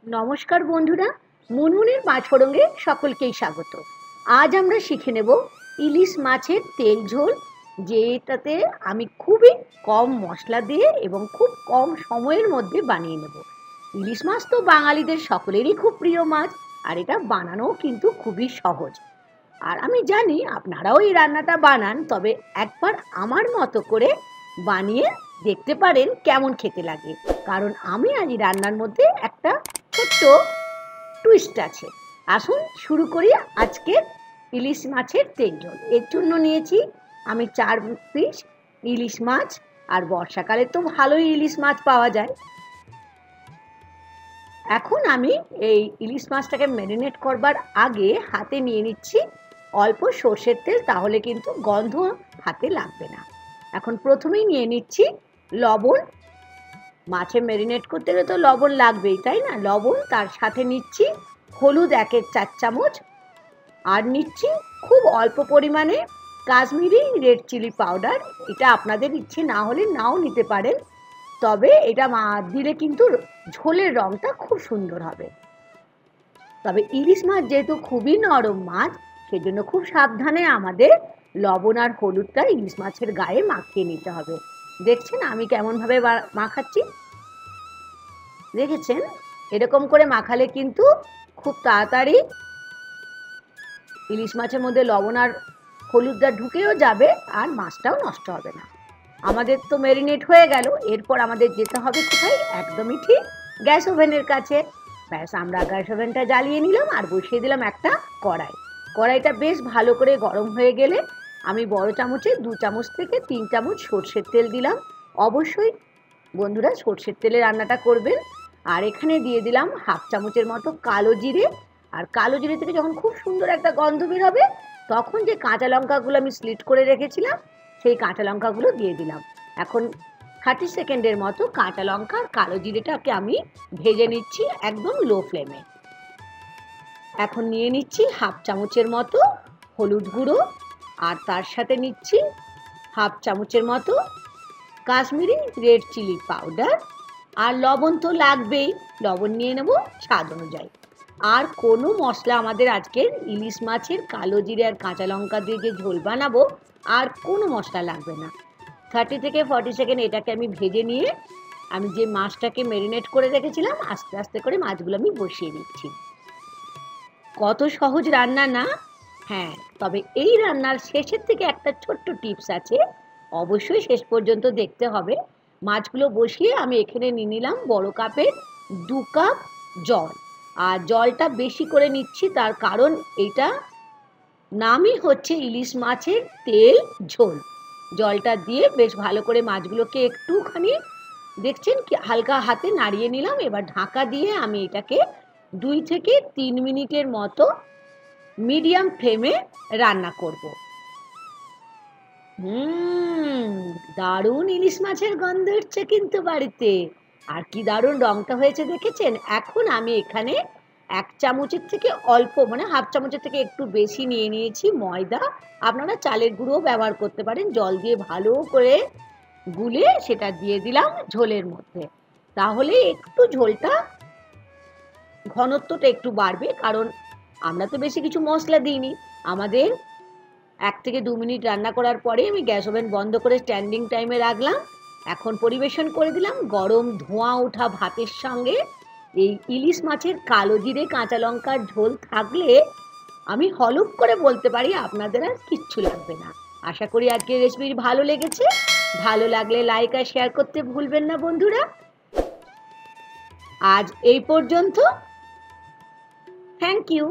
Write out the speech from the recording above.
নমস্কার বন্ধুরা, মুনমুনের মাছফড়ঙ্গে সকলকেই স্বাগত। আজ আমরা শিখে নেব ইলিশ মাছের তেল ঝোল, যেটাতে আমি খুবই কম মশলা দিয়ে এবং খুব কম সময়ের মধ্যে বানিয়ে নেব। ইলিশ মাছ তো বাঙালিদের সকলেরই খুব প্রিয় মাছ, আর এটা বানানোও কিন্তু খুবই সহজ। আর আমি জানি আপনারাও এই রান্নাটা বানান, তবে একবার আমার মতো করে বানিয়ে দেখতে পারেন কেমন খেতে লাগে, কারণ আমি আজ রান্নার মধ্যে একটা ছোট্ট টুইস্ট আছে। আসুন শুরু করি আজকের ইলিশ মাছের তেল ঝোল। এর জন্য নিয়েছি আমি 4 পিস ইলিশ মাছ, আর বর্ষাকালে তো ভালোই ইলিশ মাছ পাওয়া যায়। এখন আমি এই ইলিশ মাছটাকে ম্যারিনেট করবার আগে হাতে নিয়ে নিচ্ছি অল্প সর্ষের তেল, তাহলে কিন্তু গন্ধ হাতে লাগবে না। এখন প্রথমেই নিয়ে নিচ্ছি লবণ। মাছে ম্যারিনেট করতে গেলে তো লবণ লাগবেই, তাই না? লবণ, তার সাথে নিচ্ছি হলুদ 1-4 চামচ, আর নিচ্ছি খুব অল্প পরিমাণে কাশ্মীরি রেড চিলি পাউডার। এটা আপনাদের ইচ্ছে না হলে নাও নিতে পারেন, তবে এটা দিলে কিন্তু ঝোলের রঙটা খুব সুন্দর হবে। তবে ইলিশ মাছ যেহেতু খুবই নরম মাছ, সেজন্য খুব সাবধানে আমাদের লবণ আর হলুদটা ইলিশ মাছের গায়ে মাখিয়ে নিতে হবে। দেখছেন আমি কেমনভাবে মাখাচ্ছি, দেখেছেন? এরকম করে মাখালে কিন্তু খুব তাড়াতাড়ি ইলিশ মাছের মধ্যে লবণ আর হলুদটা ঢুকেও যাবে, আর মাছটাও নষ্ট হবে না। আমাদের তো ম্যারিনেট হয়ে গেল। এরপর আমাদের যেতে হবে কোথায়? একদমই ঠিক, গ্যাস ওভেনের কাছে। ব্যাস, আমরা গ্যাস ওভেনটা জ্বালিয়ে নিলাম আর বসিয়ে দিলাম একটা কড়াই। কড়াইটা বেশ ভালো করে গরম হয়ে গেলে আমি বড় চামচে 2 চামচ থেকে 3 চামচ সর্ষের তেল দিলাম। অবশ্যই বন্ধুরা সর্ষের তেলে রান্নাটা করবেন। আর এখানে দিয়ে দিলাম 1/2 চামচের মতো কালো জিরে। আর কালো জিরে থেকে যখন খুব সুন্দর একটা গন্ধ বের হবে, তখন যে কাঁচা লঙ্কাগুলো আমি স্লিট করে রেখেছিলাম, সেই কাঁচা লঙ্কাগুলো দিয়ে দিলাম। এখন 30 সেকেন্ডের মতো কাঁচা লঙ্কা আর কালো জিরেটাকে আমি ভেজে নিচ্ছি একদম লো ফ্লেমে। এখন নিয়ে নিচ্ছি 1/2 চামচের মতো হলুদ গুঁড়ো, আর তার সাথে নিচ্ছি 1/2 চামচের মতো কাশ্মীরি রেড চিলি পাউডার। আর লবণ তো লাগবেই, লবণ নিয়ে নেব স্বাদ অনুযায়ী। আর কোনো মশলা আমাদের আজকের ইলিশ মাছের কালো জিরে আর কাঁচা লঙ্কা দিয়ে যে ঝোল বানাবো, আর কোনো মশলা লাগবে না। 30 থেকে 40 সেকেন্ড এটাকে আমি ভেজে নিয়ে আমি যে মাছটাকে ম্যারিনেট করে রেখেছিলাম, আস্তে আস্তে করে মাছগুলো আমি বসিয়ে দিচ্ছি। কত সহজ রান্না না? হ্যাঁ, তবে এই রান্নার শেষের থেকে একটা ছোট্ট টিপস আছে, অবশ্যই শেষ পর্যন্ত দেখতে হবে। মাছগুলো বসিয়ে আমি এখানে নিয়ে নিলাম বড় কাপের 2 কাপ জল। আর জলটা বেশি করে নিচ্ছি, তার কারণ এটা নামই হচ্ছে ইলিশ মাছের তেল ঝোল। জলটা দিয়ে বেশ ভালো করে মাছগুলোকে একটুখানি দেখছেন কি হালকা হাতে নাড়িয়ে নিলাম। এবার ঢাকা দিয়ে আমি এটাকে 2 থেকে 3 মিনিটের মতো মিডিয়াম ফ্লেমে রান্না করব। দারুণ ইলিশ মাছের গন্ধ উঠছে কিন্তু বাড়িতে। আর কি দারুণ রংটা হয়েছে দেখেছেন? এখন আমি এখানে 1 চামচের থেকে অল্প, মানে 1/2 চামচের থেকে একটু বেশি নিয়ে নিয়েছি ময়দা। আপনারা চালের গুঁড়োও ব্যবহার করতে পারেন। জল দিয়ে ভালো করে গুলে সেটা দিয়ে দিলাম ঝোলের মধ্যে। তাহলে একটু ঝোলটা ঘনত্বটা একটু বাড়বে, কারণ আমরা তো বেশি কিছু মশলা দিইনি। আমাদের 1 থেকে 2 মিনিট রান্না করার পরে আমি গ্যাস ওভেন বন্ধ করে স্ট্যান্ডিং টাইমে রাখলাম। এখন পরিবেশন করে দিলাম গরম ধোঁয়া ওঠা ভাতের সঙ্গে। এই ইলিশ মাছের কালো জিরে কাঁচা লঙ্কার ঝোল থাকলে আমি হলফ করে বলতে পারি আপনাদের আর কিচ্ছু লাগবে না। আশা করি আজকের রেসিপি ভালো লেগেছে। ভালো লাগলে লাইক আর শেয়ার করতে ভুলবেন না বন্ধুরা। আজ এই পর্যন্ত। Thank you.